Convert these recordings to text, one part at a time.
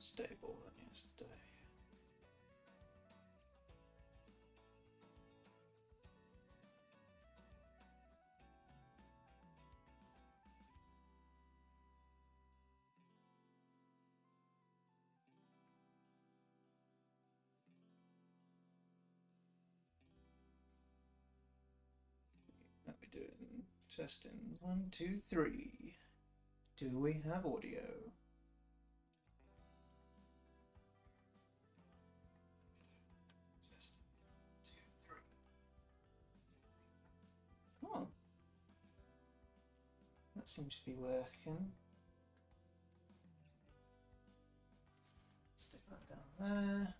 stable than yesterday. Let me do it in testing 1, 2, 3. Do we have audio? Just 2, 3. Come on. That seems to be working. Stick that down there.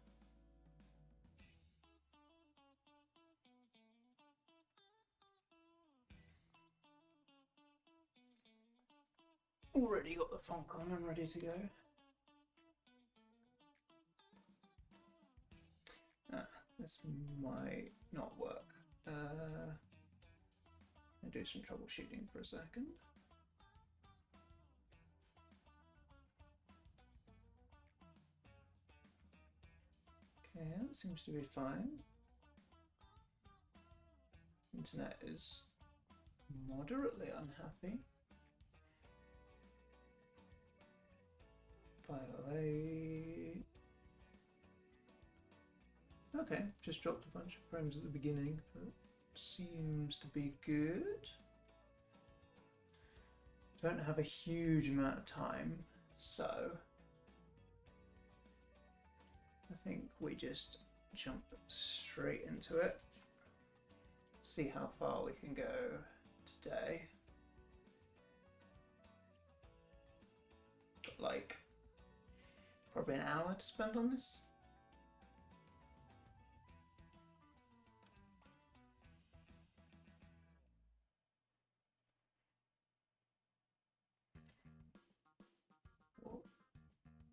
Already got the funk on and ready to go. This might not work. I'll do some troubleshooting for a second. Okay, that seems to be fine. Internet is moderately unhappy. File A. Okay, just dropped a bunch of frames at the beginning, but seems to be good. Don't have a huge amount of time, so I think we just jump straight into it. See how far we can go today. Got like probably an hour to spend on this.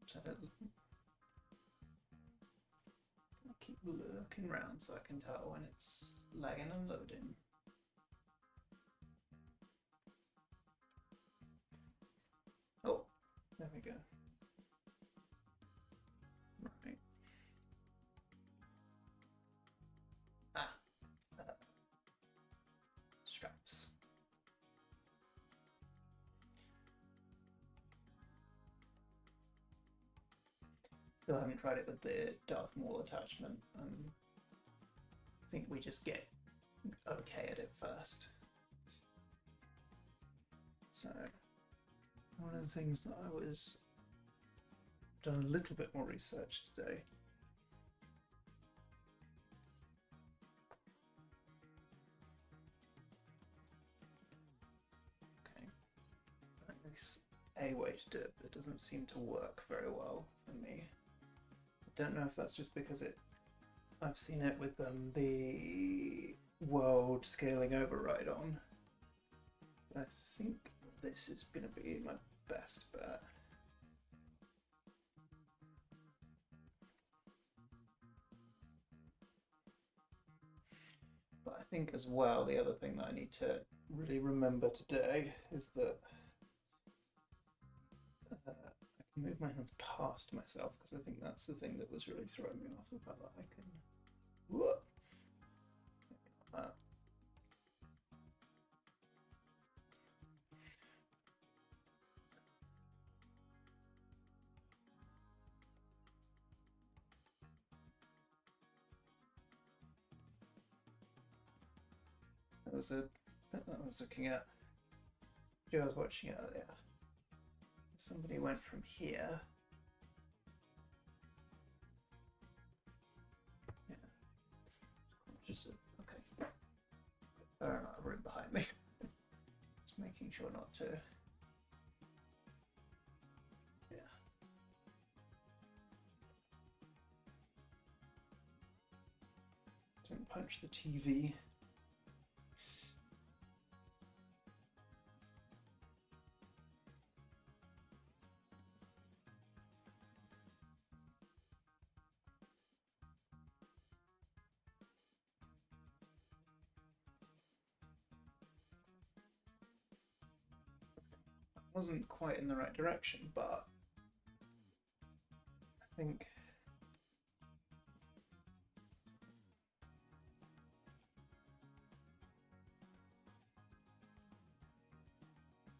So I'll keep looking around so I can tell when it's lagging and loading. Oh, there we go. Right. Straps. Still haven't tried it with the Darth Maul attachment. I think we just get okay at it first. So, one of the things that I was done a little bit more research today. Okay, at least a way to do it, but it doesn't seem to work very well for me. I don't know if that's just because I've seen it with the world scaling override on. But I think this is going to be my best bet. But I think as well, the other thing that I need to really remember today is that I can move my hands past myself, because I think that's the thing that was really throwing me off, the fact that I can... Whoop! Maybe not that. That was a bit that I was looking at. I was watching earlier. Somebody went from here. Yeah. Just okay. Fair amount of room behind me. Just making sure not to. Yeah. Don't punch the TV. Wasn't quite in the right direction, but think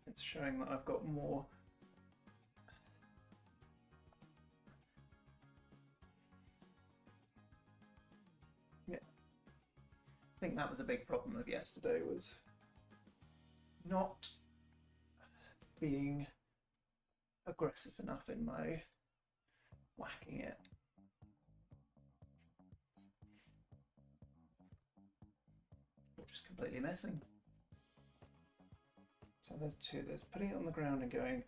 it's showing that I've got more. Yeah, I think that was a big problem of yesterday, was not being aggressive enough in my whacking it. Or just completely missing. So there's two. There's putting it on the ground and going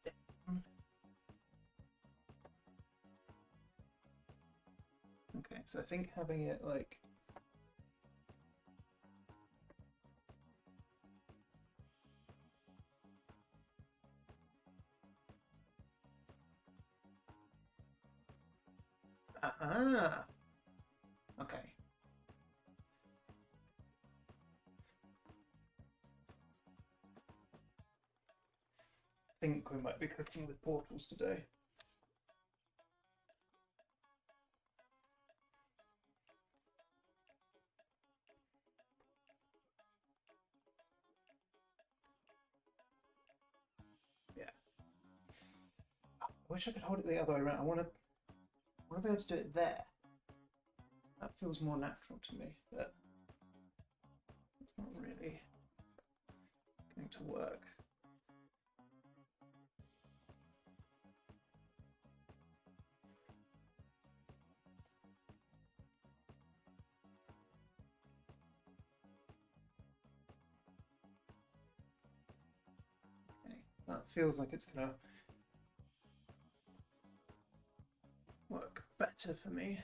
down. Okay, so I think having it like okay. I think we might be cooking with portals today. Yeah. I wish I could hold it the other way around. I want to be able to do it there. That feels more natural to me, but it's not really going to work. Okay, that feels like it's going to work better for me.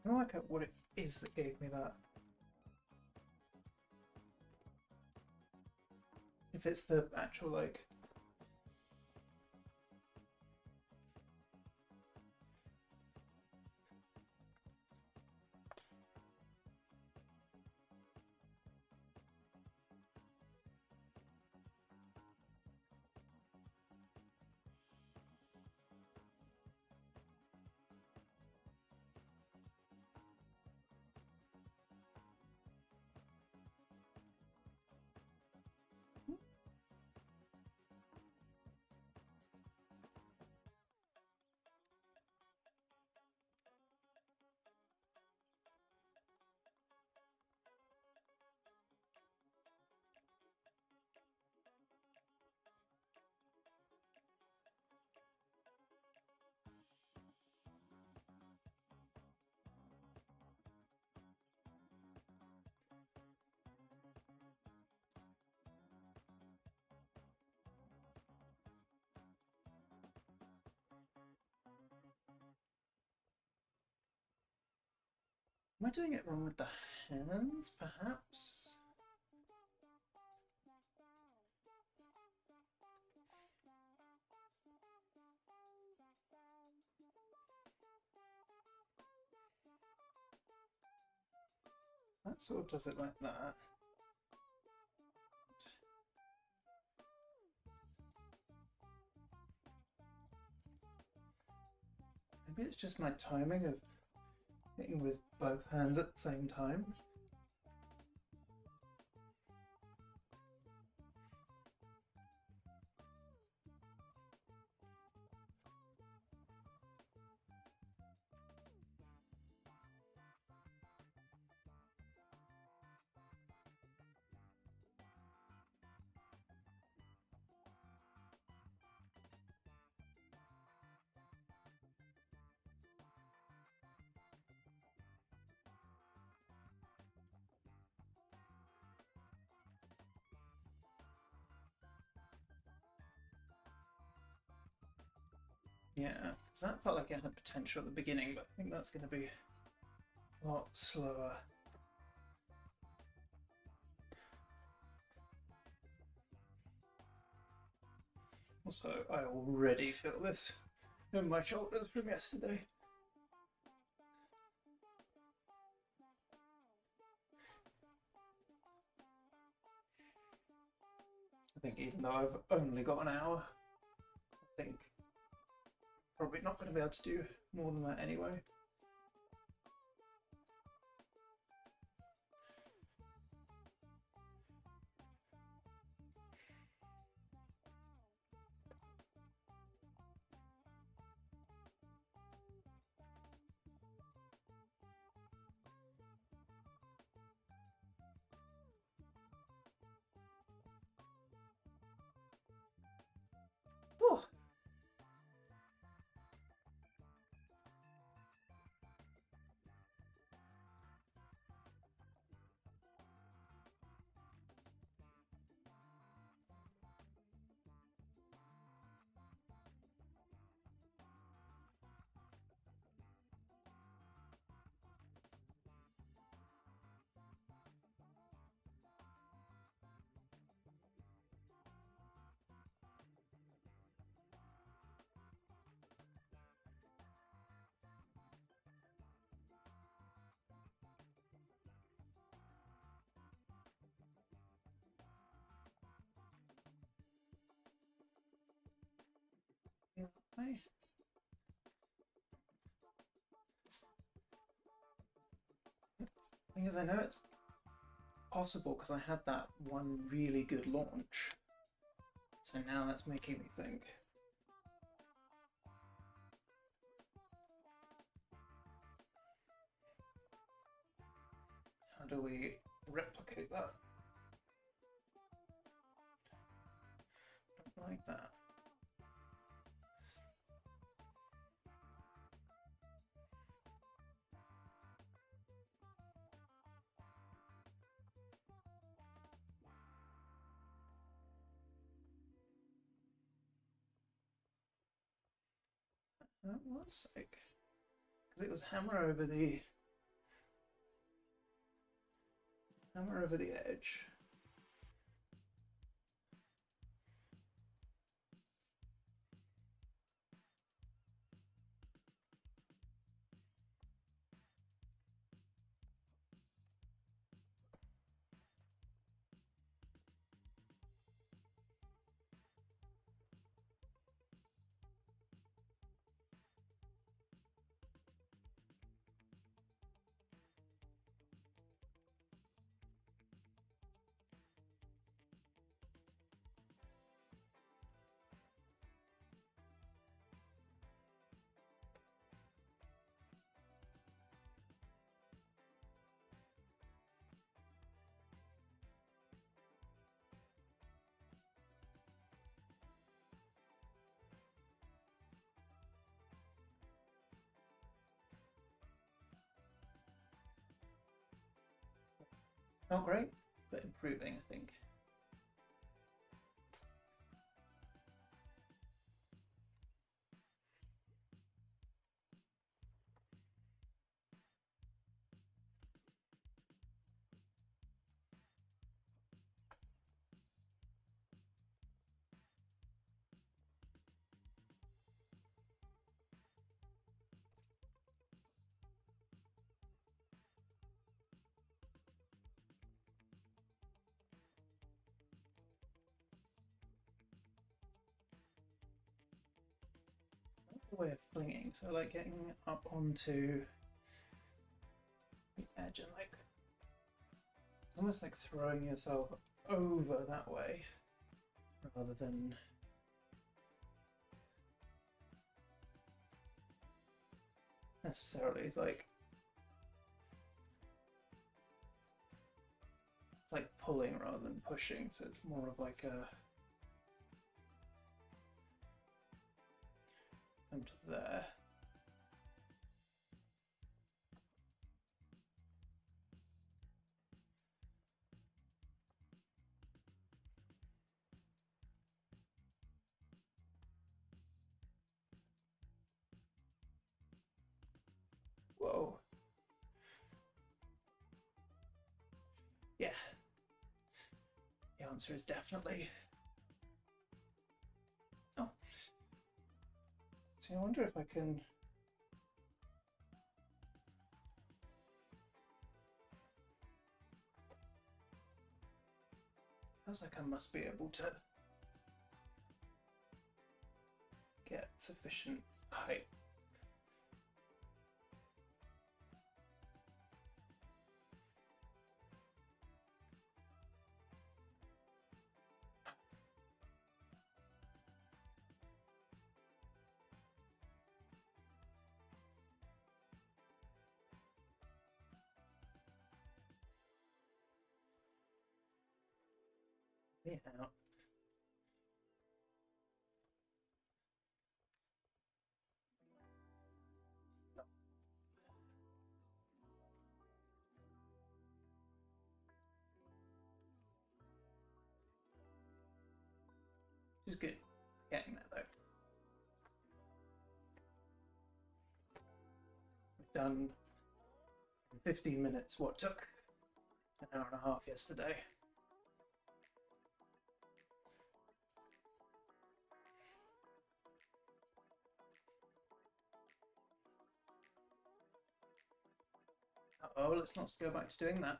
I don't work out what it is that gave me that. If it's the actual like am I doing it wrong with the hands, perhaps? That sort of does it like that. Maybe it's just my timing of hitting with both hands at the same time. Yeah, because that felt like it had potential at the beginning, but I think that's going to be a lot slower. Also, I already feel this in my shoulders from yesterday. I think even though I've only got an hour, I think probably not going to be able to do more than that anyway. Oh. Hey. Thing is, I know it's possible because I had that one really good launch. So now that's making me think. How do we replicate that? Don't like that. That was like, because it was hammer over the edge. Not great, but improving, I think. Way of flinging, so like getting up onto the edge and like almost like throwing yourself over that way rather than necessarily it's like pulling rather than pushing, so it's more of like a come to there. answer is definitely. Oh. See, I wonder if I can. Feels like I must be able to get sufficient height. Me out. Which is good. Getting there though. We've done in 15 minutes what took an hour and a half yesterday. Oh, let's not go back to doing that.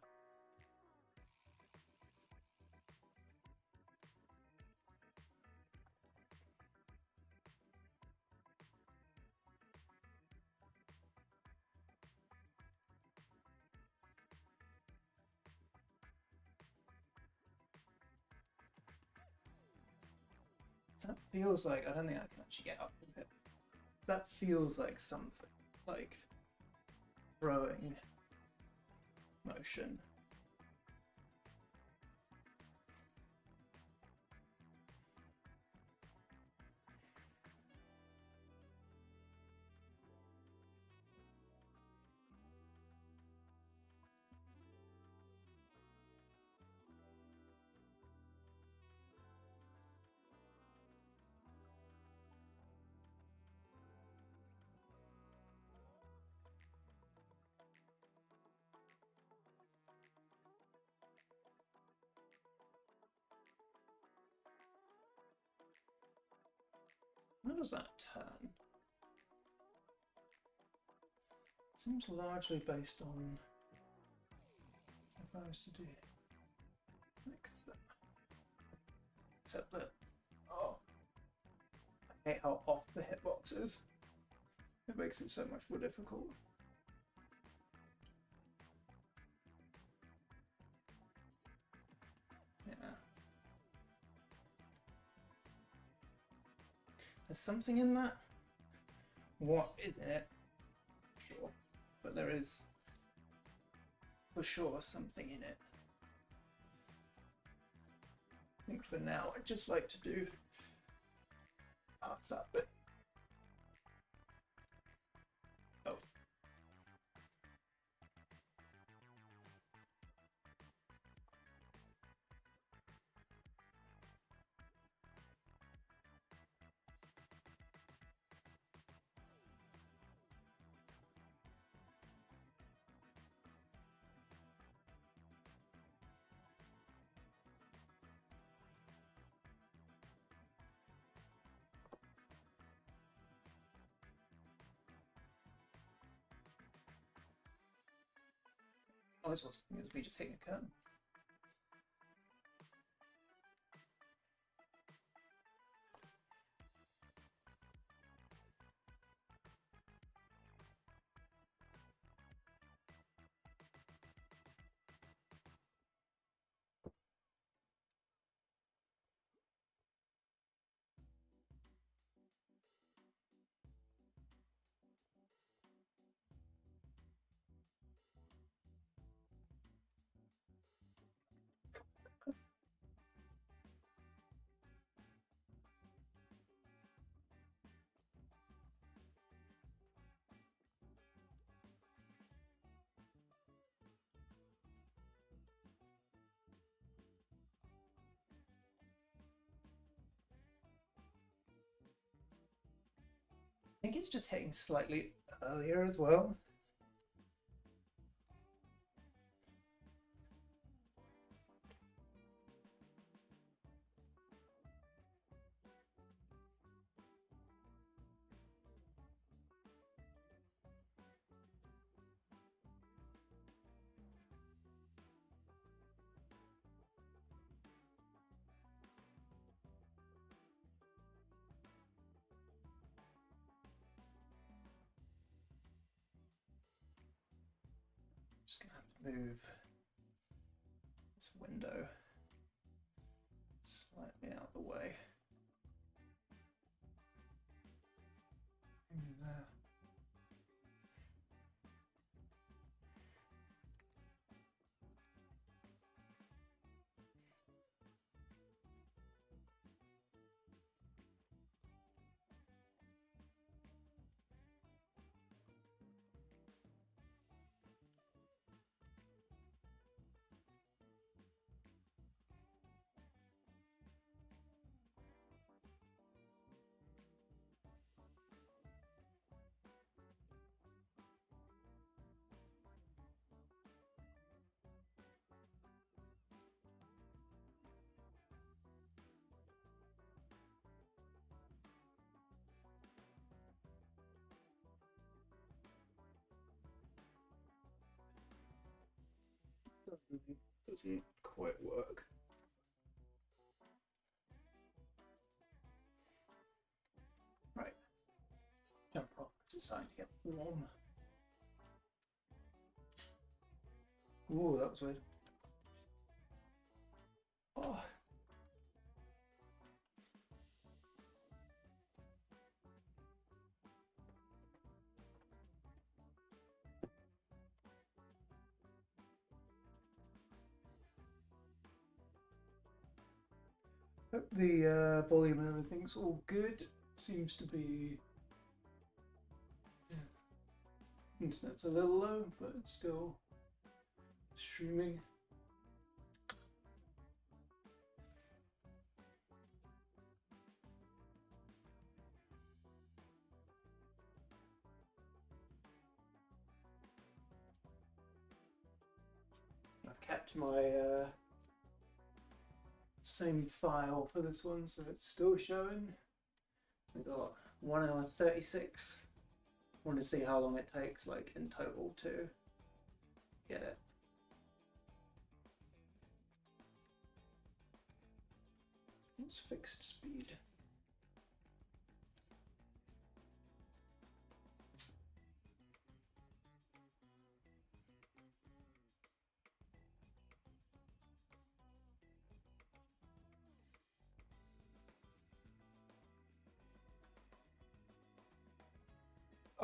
That feels like, I don't think I can actually get up with it. That feels like something, like throwing motion. How does that turn? Seems largely based on if I was to do like that. Except that, oh, I hate how off the hitbox is. It makes it so much more difficult. Yeah. There's something in that. What is in it? Sure. But there is for sure something in it. I think for now I'd just like to do past that bit. Oh. Oh, this was me just hitting a curtain. I think it's just hitting slightly earlier as well. move this window slightly out the way. Maybe there. Doesn't quite work. Right. Jump off because it's starting to get warm. Ooh, that was weird. Oh. Hope the volume and everything's all good. Seems to be. Yeah. Internet's a little low, but it's still streaming. I've kept my same file for this one, so it's still showing. We got 1 hour 36. I want to see how long it takes, like in total, to get it. It's fixed speed.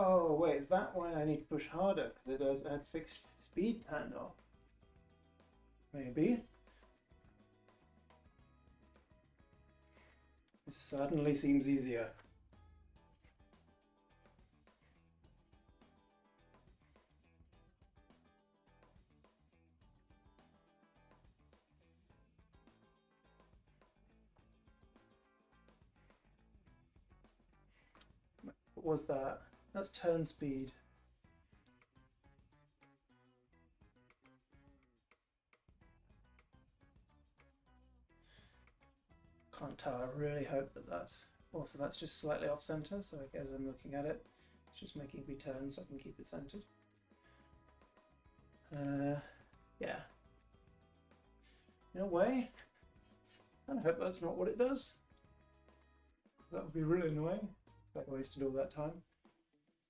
Oh wait, is that why I need to push harder? Because it had fixed speed turned off. Maybe. This suddenly seems easier. What was that? That's turn speed. Can't tell. I really hope that that's. Also, that's just slightly off center, so as I'm looking at it, it's just making me turn so I can keep it centered. Yeah. In a way, I hope that's not what it does. That would be really annoying if I wasted all that time.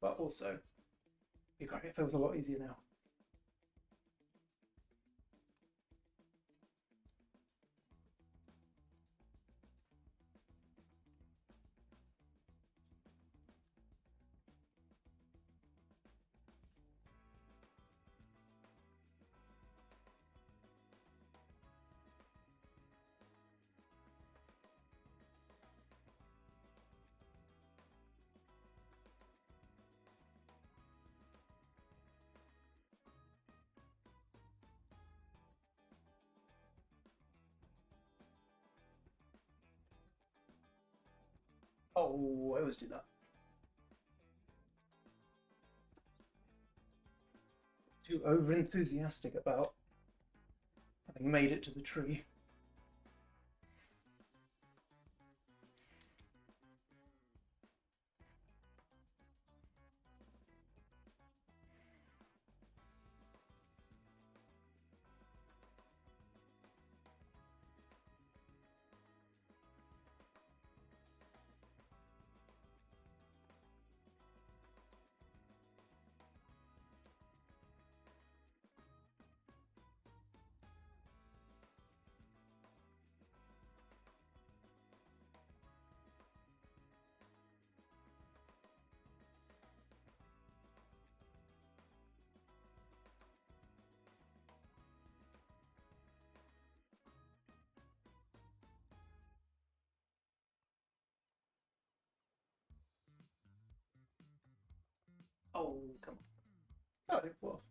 But also, it'd be great if it was a lot easier now. Oh, I always do that. Too over-enthusiastic about having made it to the tree. Oh, come on. Oh, well.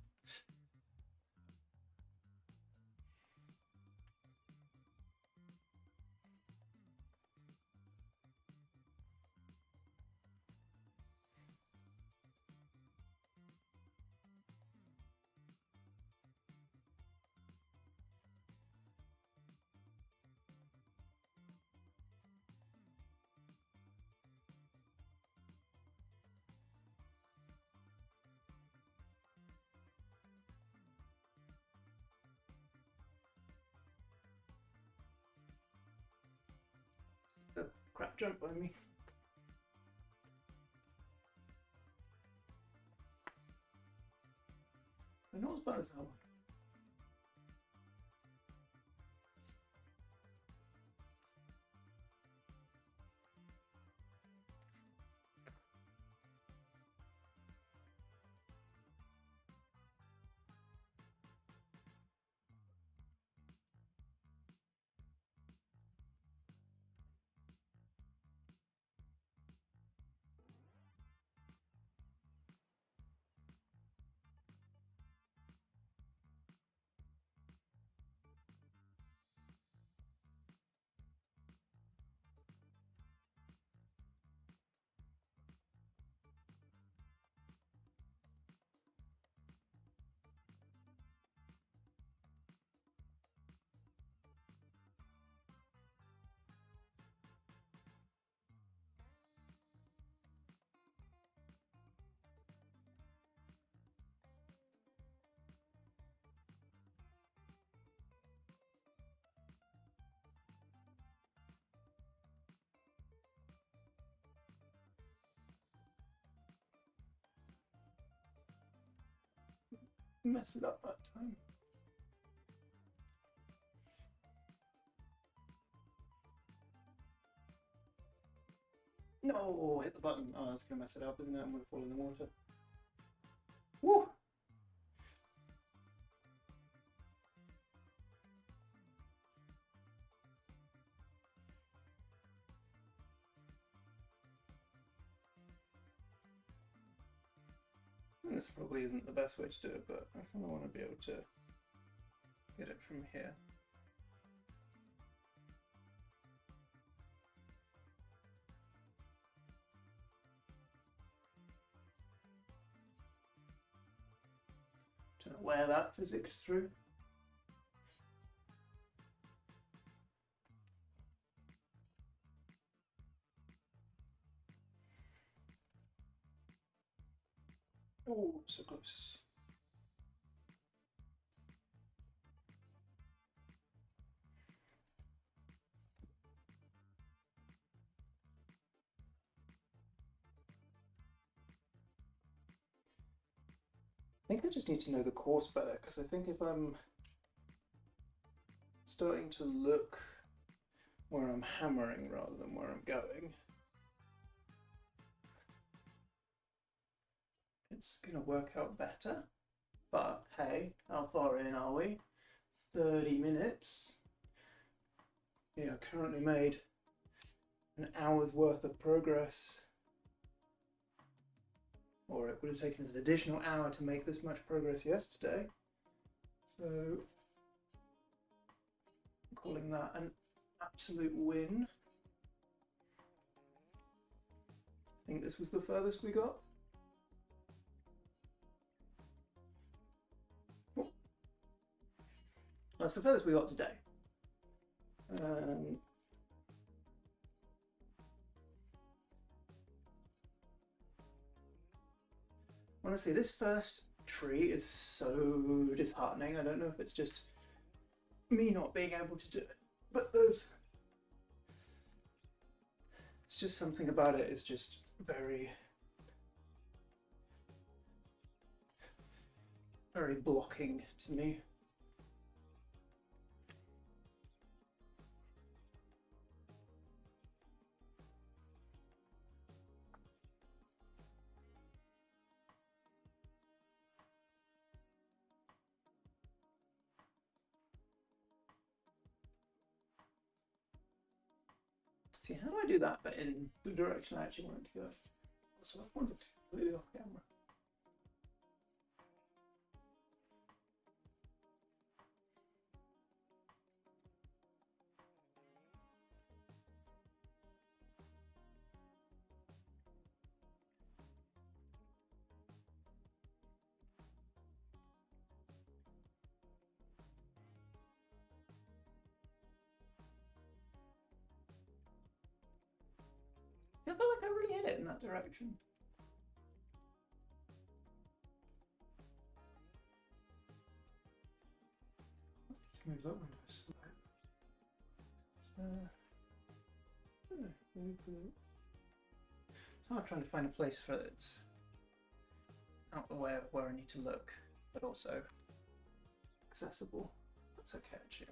A crap jump by me. They're not as bad as that one. Mess it up that time. No, hit the button. Oh, that's gonna mess it up, isn't it? I'm gonna fall in the water. Woo! And this probably isn't the best way to do it, but I kind of want to be able to get it from here. Don't know where that physics through. Oh, so close. I think I just need to know the course better, because I think if I'm starting to look where I'm hammering rather than where I'm going, it's going to work out better. But hey, how far in are we? 30 minutes. Yeah, currently made an hour's worth of progress. Or it would have taken us an additional hour to make this much progress yesterday. So, I'm calling that an absolute win. I think this was the furthest we got. Oh. That's the furthest we got today. Honestly, this first tree is so disheartening. I don't know if it's just me not being able to do it, but it's just something about it is just very, very blocking to me. See, how do I do that, but in the direction I actually want it to go? Also, I wanted to completely off camera. it in that direction. Let's move that window slightly. So I'm trying to find a place for it out the way of where I need to look, but also accessible. That's okay, actually.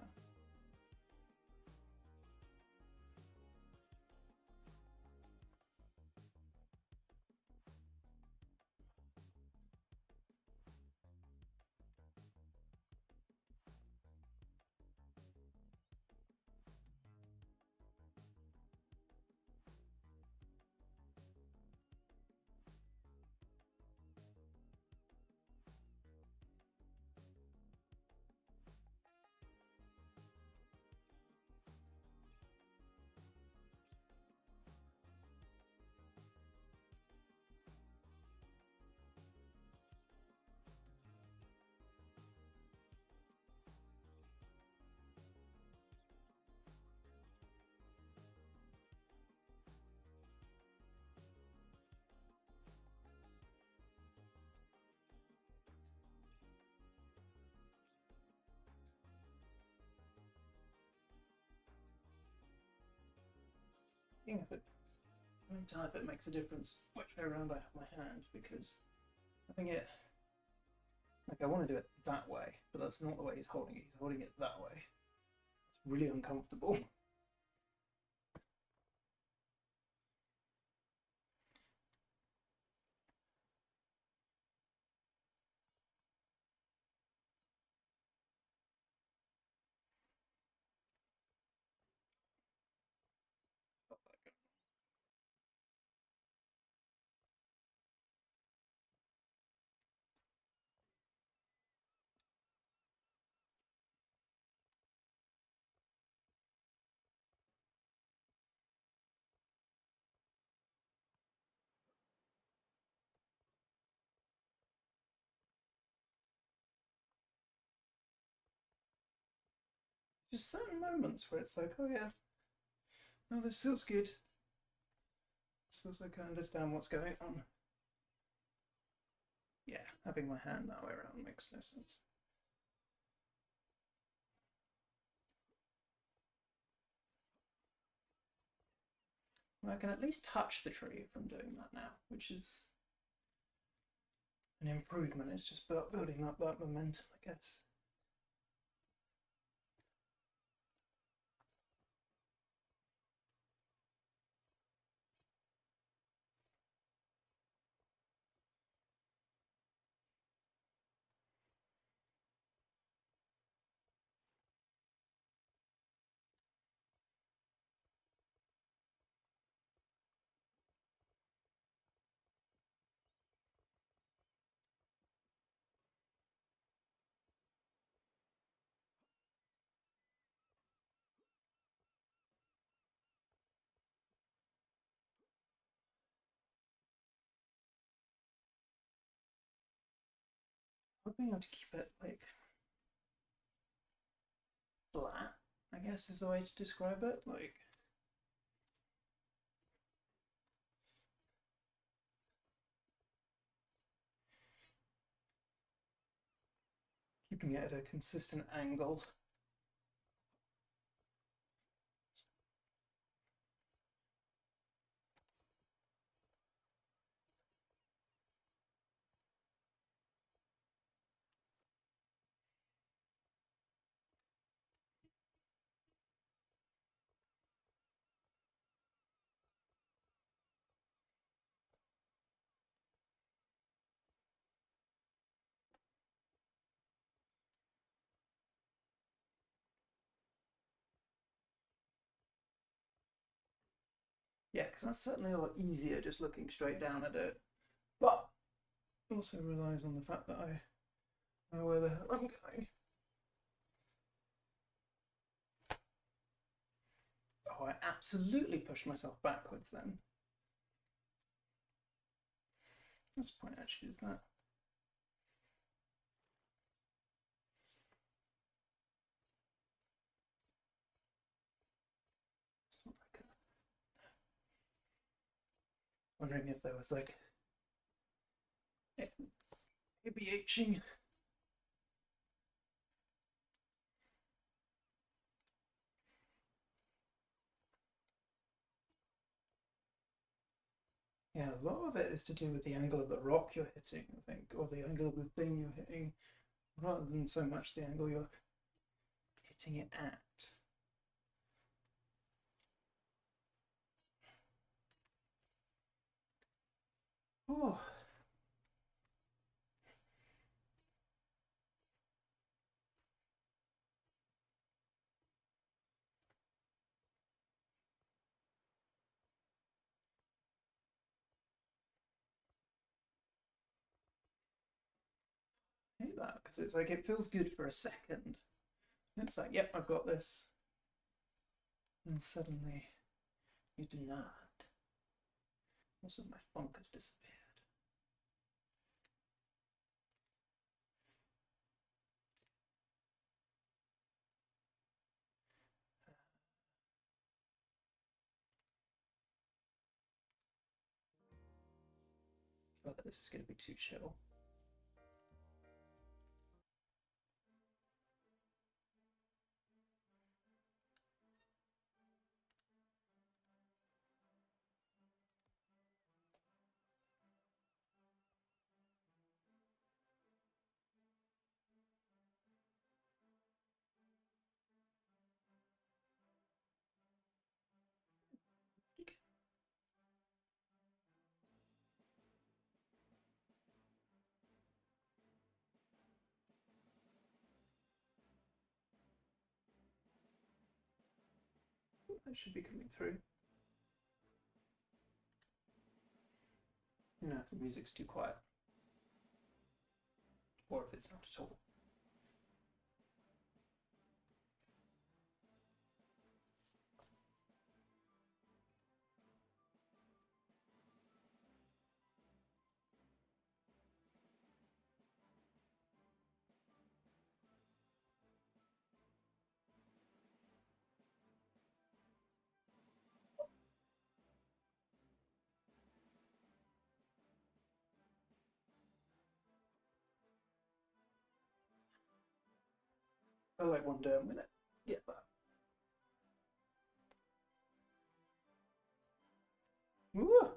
I don't know if it makes a difference which way around I have my hand, because having it, like, I want to do it that way, but that's not the way he's holding it. He's holding it that way. It's really uncomfortable. Just certain moments where it's like, oh yeah, no, this feels good. This feels like I understand what's going on. Yeah, having my hand that way around makes no sense. Well, I can at least touch the tree from doing that now, which is an improvement. It's just building up that momentum, I guess. Being able to keep it like flat, I guess is the way to describe it. Like, keeping it at a consistent angle. Yeah, because that's certainly a lot easier just looking straight down at it. But it also relies on the fact that I know where the hell I'm going. Oh, I absolutely pushed myself backwards then. What's the point actually is that? It's not like Wondering if there was like ABHing. Yeah, a lot of it is to do with the angle of the rock you're hitting, I think, or the angle of the thing you're hitting, rather than so much the angle you're hitting it at. Oh. I hate that because it's like it feels good for a second. It's like, yep, I've got this. And suddenly you do not. Also, my funk has disappeared. I feel like this is going to be too chill. That should be coming through. No, if the music's too quiet. Or if it's not at all. I feel like one day I'm gonna get that. Ooh.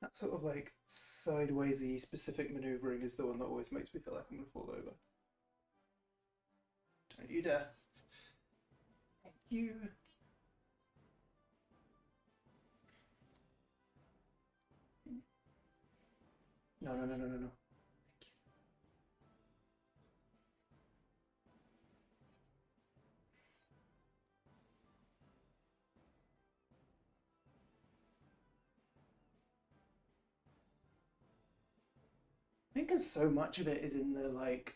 That sort of like sidewaysy specific maneuvering is the one that always makes me feel like I'm gonna fall over. Don't you dare. Thank you. No, no, no, no, no, no. I think because so much of it is in the like.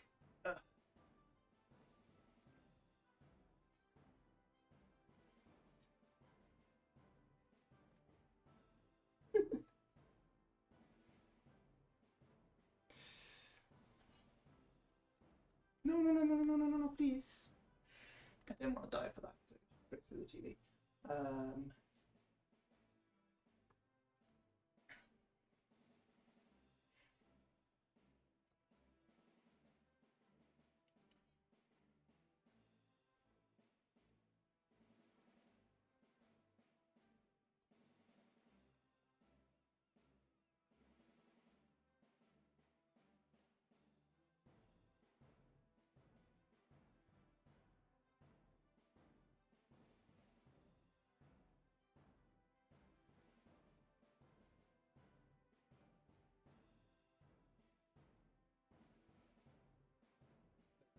No, no, no, no, no, no, no, no, please. I didn't want to die for that, so straight through the TV.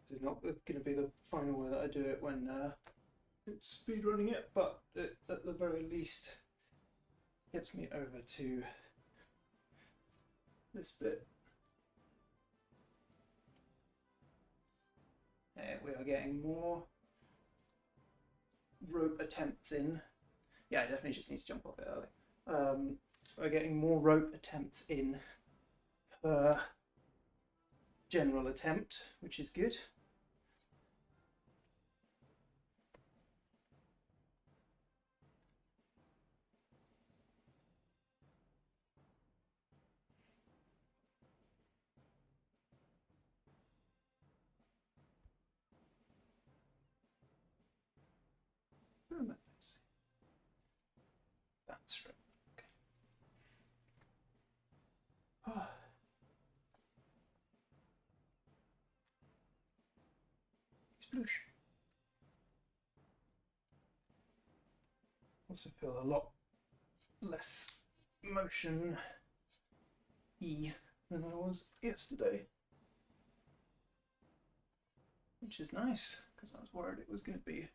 This is not going to be the final way that I do it when it's speedrunning it, but it, at the very least gets me over to this bit. And we are getting more rope attempts in. Yeah, I definitely just need to jump off it early. We're getting more rope attempts in per general attempt, which is good. that's right. Okay. Sploosh. Also feel a lot less motion-y than I was yesterday, which is nice because I was worried it was going to be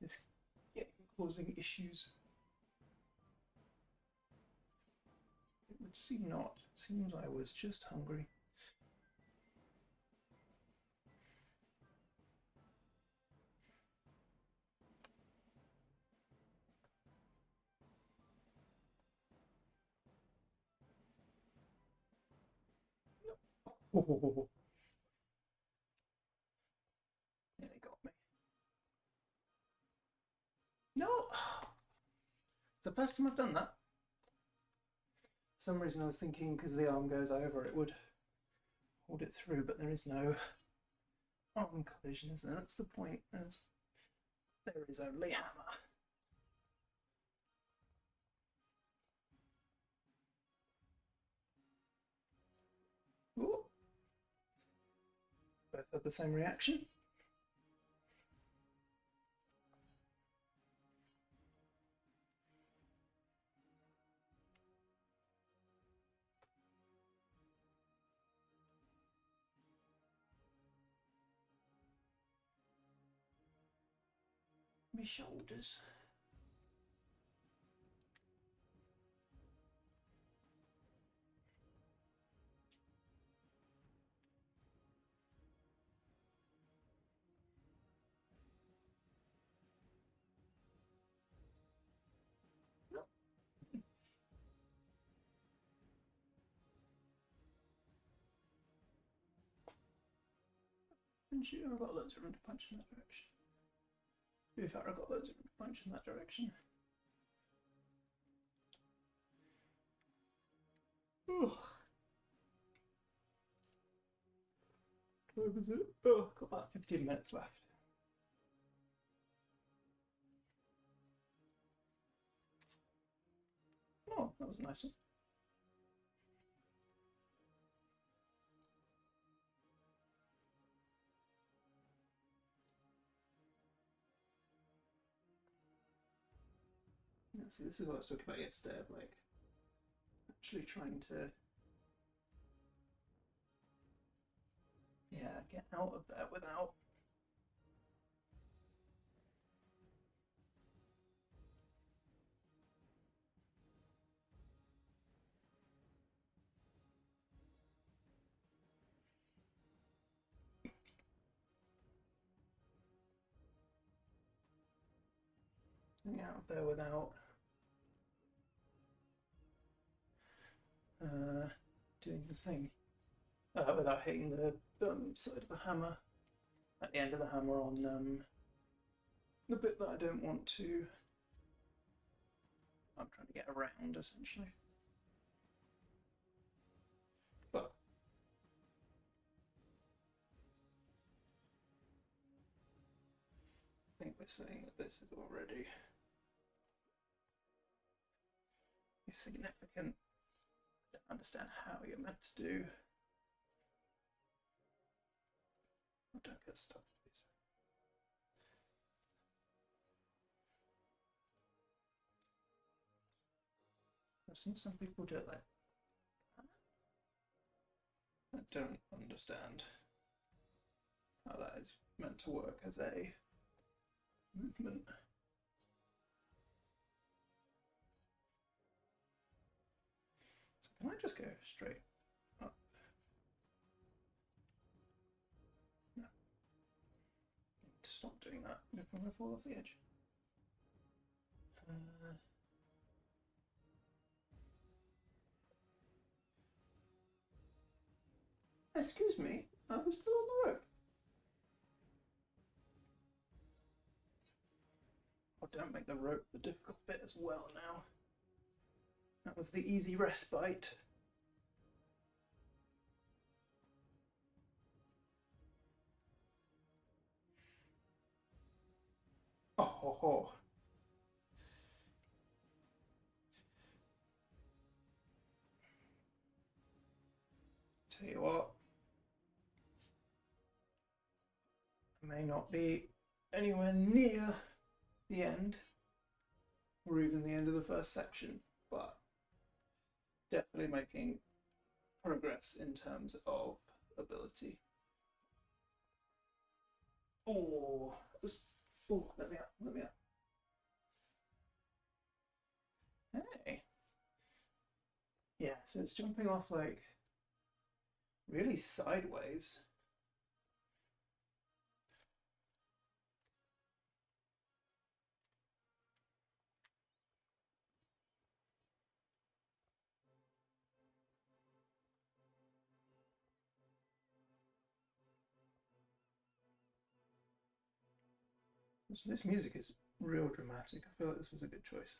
this game causing issues. It would seem not. It seems I was just hungry. Oh, yeah, they got me. No! It's the first time I've done that. For some reason I was thinking because the arm goes over it would hold it through, but there is no arm collision, is there? That's the point. There is only hammer. Ooh. Both had the same reaction. My shoulders. No. And shoot, I've got loads of room to punch in that direction. To be fair, I've got loads of room to punch in that direction. Oh. What was it? Oh, got about 15 minutes left. Oh, that was a nice one. Yeah, see, this is what I was talking about yesterday, of like actually trying to get out of there without doing the thing, without hitting the side of the hammer at the end of the hammer on the bit that I don't want to. I'm trying to get around essentially, but I think we're saying that this is already significant. I don't understand how you're meant to do. I don't get stuck, please. I've seen some people do it like that. I don't understand how that is meant to work as a movement. So can I just go straight up? No. I need to stop doing that before I fall off the edge. Excuse me, I was still on the rope. Oh, don't make the rope the difficult bit as well now. That was the easy respite. Oh, ho, ho. Tell you what, I may not be anywhere near the end, or even the end of the first section, but definitely making progress in terms of ability. Oh, let me up, let me up. Hey. Yeah, so it's jumping off like really sideways. So this music is real dramatic. I feel like this was a good choice.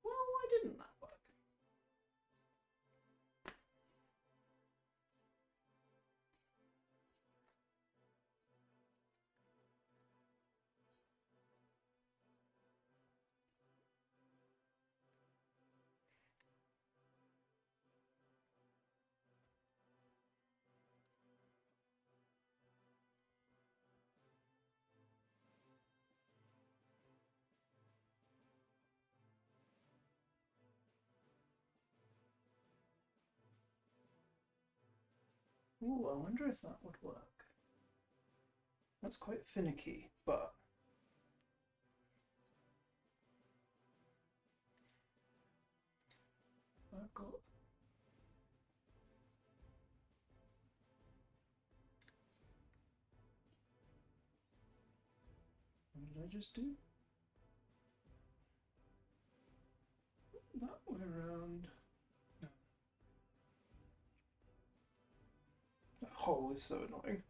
Well, why didn't that work? Ooh, I wonder if that would work. That's quite finicky, but I've got... What did I just do? That way around. No. That hole is so annoying.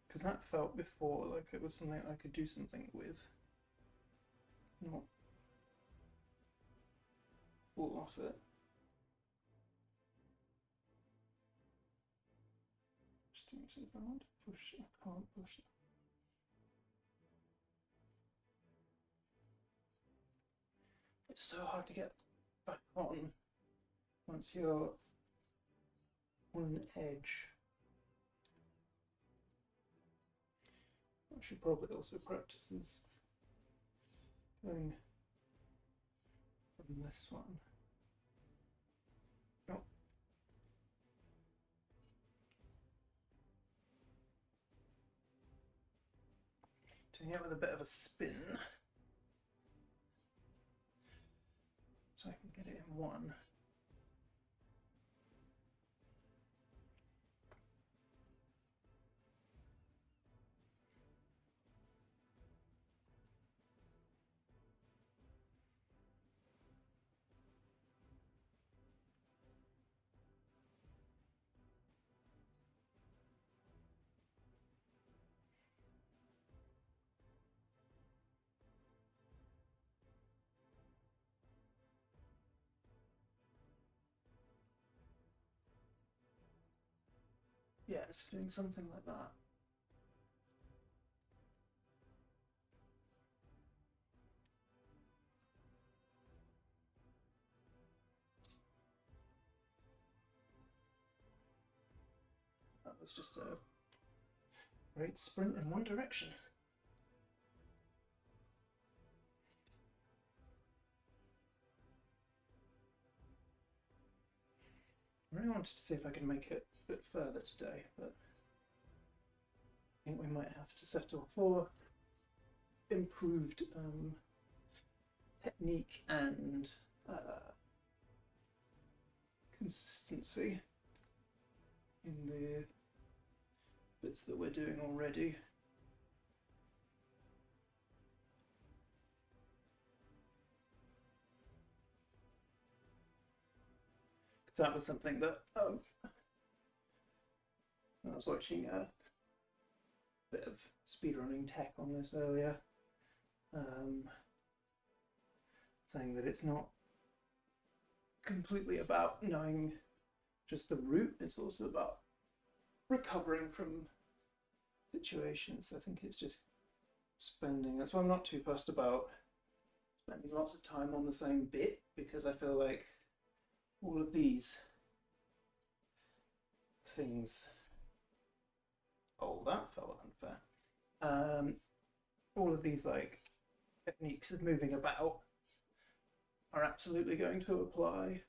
Because that felt before like it was something I could do something with. Not fall off it. Just think if I want to push, I can't push it. It's so hard to get back on once you're on an edge. I should probably also practice this going from this one. No. Doing it with a bit of a spin. So I can get it in one. Yeah, it's doing something like that. That was just a great sprint in one direction. I really wanted to see if I could make it a bit further today, but I think we might have to settle for improved technique and consistency in the bits that we're doing already. Because that was something that I was watching a bit of speedrunning tech on this earlier. saying that it's not completely about knowing just the route, it's also about recovering from situations. I think it's just spending, that's why I'm not too fussed about spending lots of time on the same bit, because I feel like all of these things, oh, that felt unfair. All of these like techniques of moving about are absolutely going to apply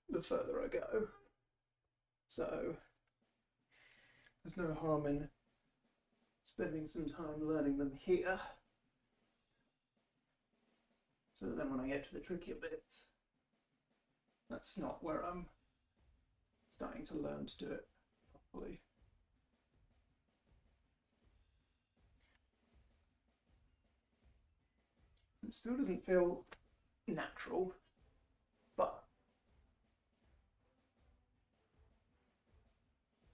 the further I go. So there's no harm in spending some time learning them here, so that then when I get to the trickier bits, that's not where I'm starting to learn to do it properly. It still doesn't feel natural, but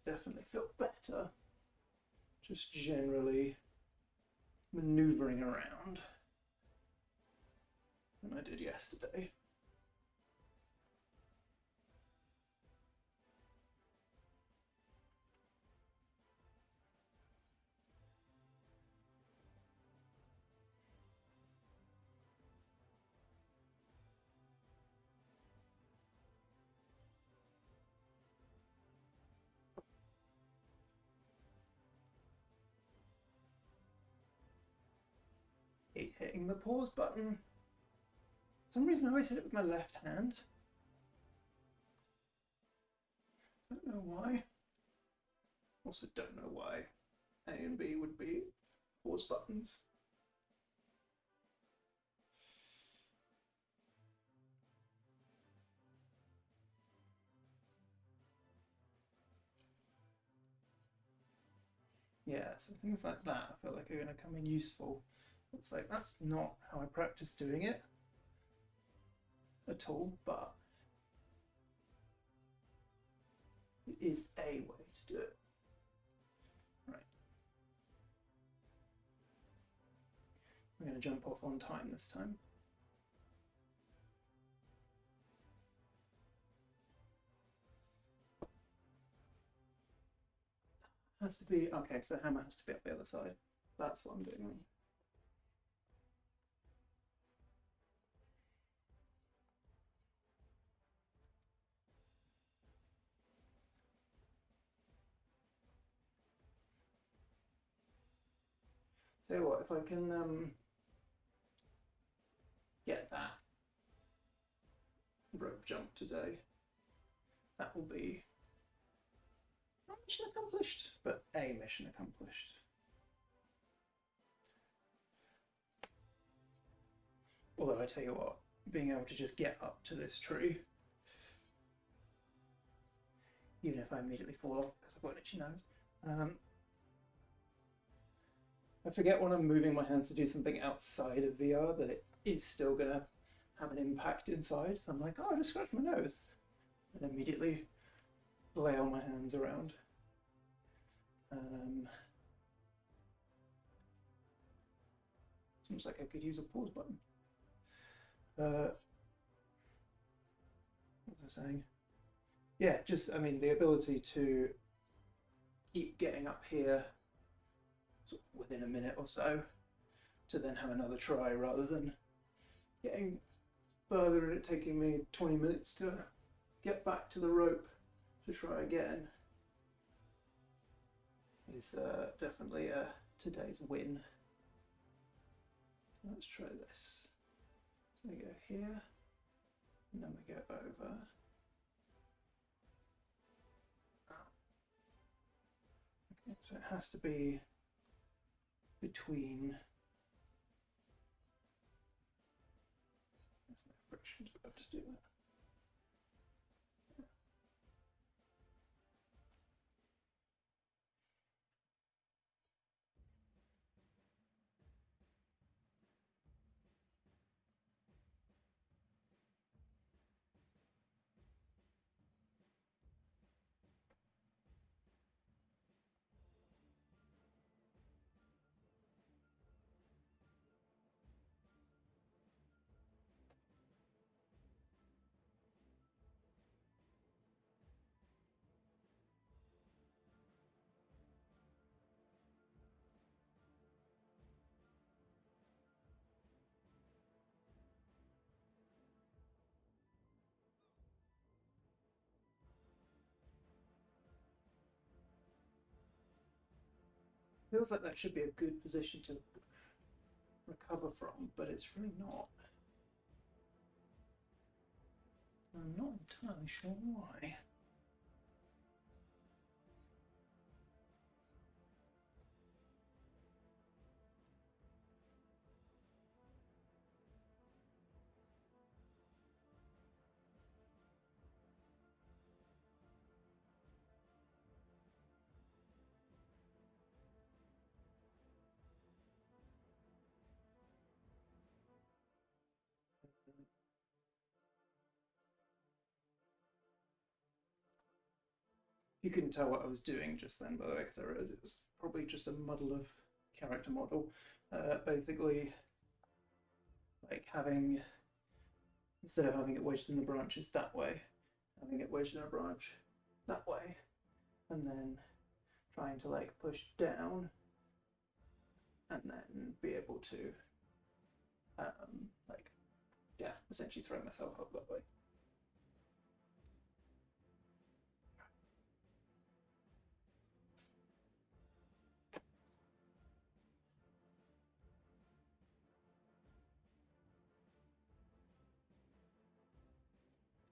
definitely feel better just generally maneuvering around than I did yesterday. Hate hitting the pause button. For some reason I always hit it with my left hand. Don't know why. Also don't know why A and B would be pause buttons. Yeah, so things like that I feel like are going to come in useful. It's like, that's not how I practice doing it at all, but it is a way to do it. Right. I'm going to jump off on time this time. Has to be, okay, so hammer has to be up the other side. That's what I'm doing wrong. Tell you what, if I can get that rope jump today, that will be not mission accomplished, but a mission accomplished. Although I tell you what, being able to just get up to this tree, even if I immediately fall off because I've got an itchy nose, I forget when I'm moving my hands to do something outside of VR that it is still going to have an impact inside. So I'm like, oh, I just scratched my nose, and immediately flail my hands around. Seems like I could use a pause button. What was I saying? Yeah, just, I mean, the ability to keep getting up here sort of within a minute or so to then have another try, rather than getting further and it taking me 20 minutes to get back to the rope to try again, is definitely today's win. Let's try this. So we go here, and then we go over. Okay, so it has to be between. There's no friction to be able to do that. feels like that should be a good position to recover from, but it's really not. I'm not entirely sure why. You couldn't tell what I was doing just then, by the way, because I realized it was probably just a muddle of character model. Basically, like having, instead of having it wedged in the branches that way, having it wedged in a branch that way, and then trying to like push down and then be able to, like, yeah, essentially throw myself up that way.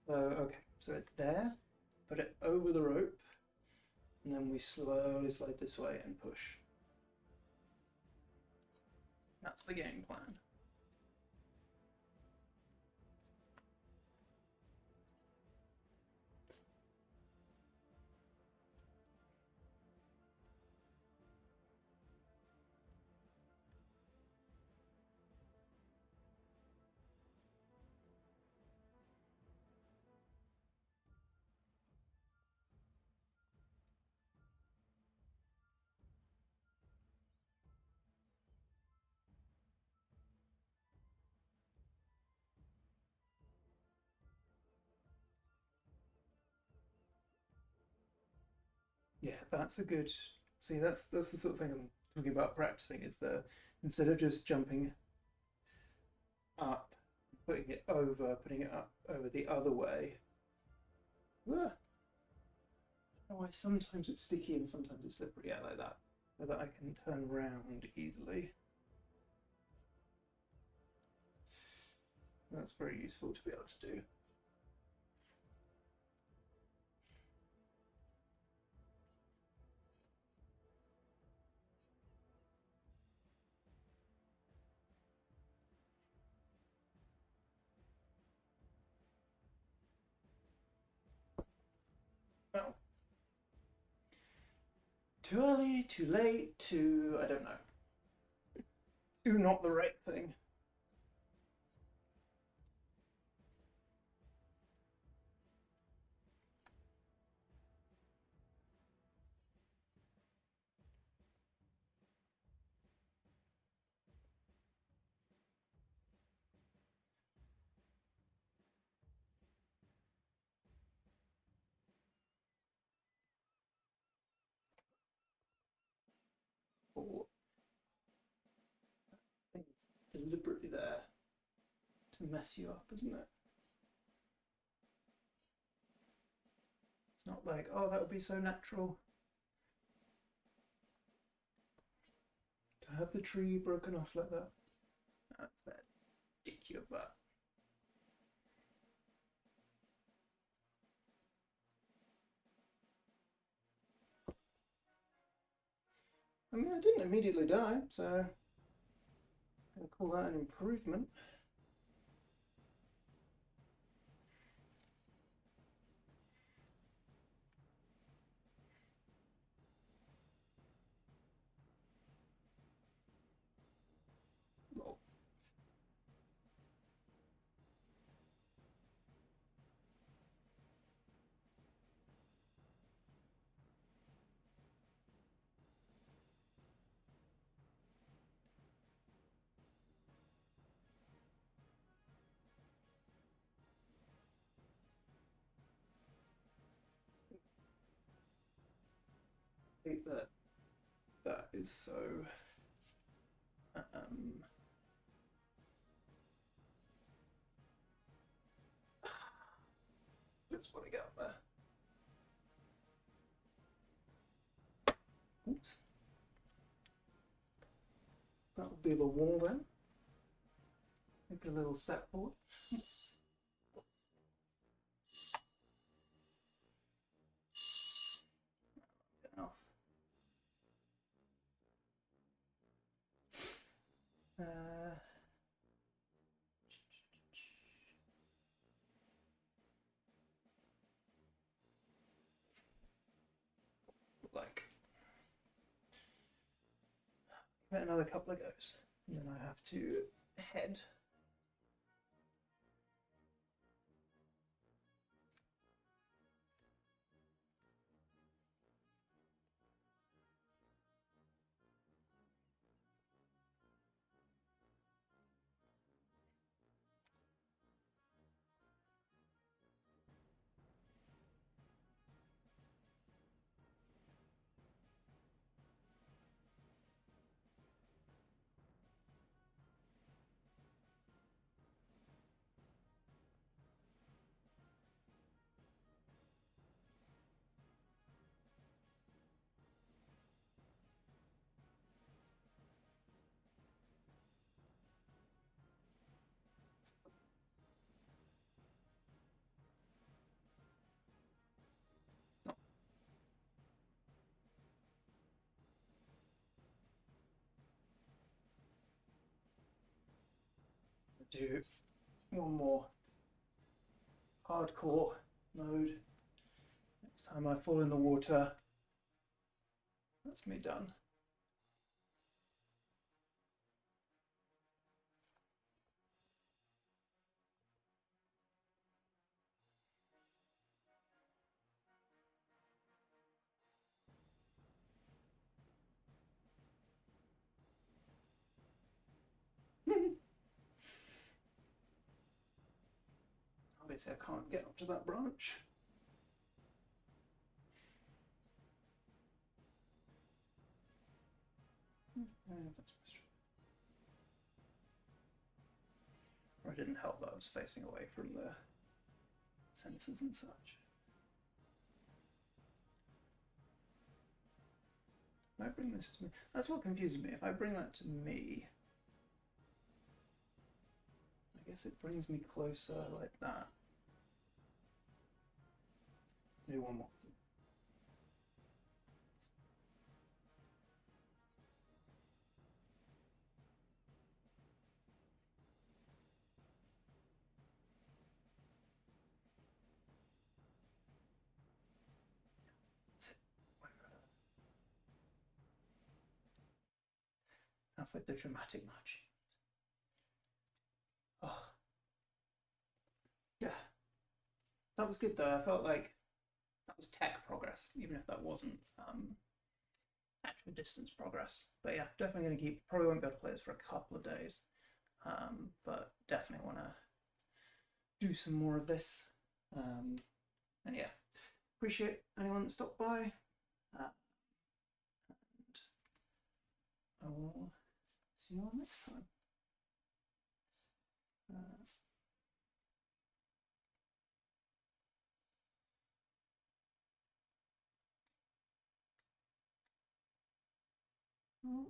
So, okay, so it's there, put it over the rope, and then we slowly slide this way and push. That's the game plan. Yeah, that's a good. See, that's the sort of thing I'm talking about practicing. Is the instead of just jumping up, putting it up over the other way. Ah, why sometimes it's sticky and sometimes it's slippery. Yeah, like that, so that I can turn around easily. That's very useful to be able to do. Well, too early, too late, too, I don't know. Too not the right thing. Or things deliberately there to mess you up, isn't it? It's not like, oh, that would be so natural to have the tree broken off like that. That's that dick your butt. I mean, I didn't immediately die, so I'm going to call that an improvement. Lol. I hate that that is so just want to get up there. Oops. That will be the wall then. Make a little step forward. Get off. Like, give it another couple of goes, and then I have to head. Do one more hardcore mode. Next time I fall in the water, that's me done. Obviously I can't get up to that branch. Or it didn't help that I was facing away from the sensors and such. If I bring this to me, that's what confuses me. If I bring that to me, I guess it brings me closer like that. Do one more. That's it. Enough with the dramatic nudge. Oh. Yeah. That was good though. I felt like that was tech progress, even if that wasn't actual distance progress. But yeah, definitely going to keep, probably won't be able to play this for a couple of days, but definitely want to do some more of this. And yeah, appreciate anyone that stopped by. And I will see you all next time. Oh.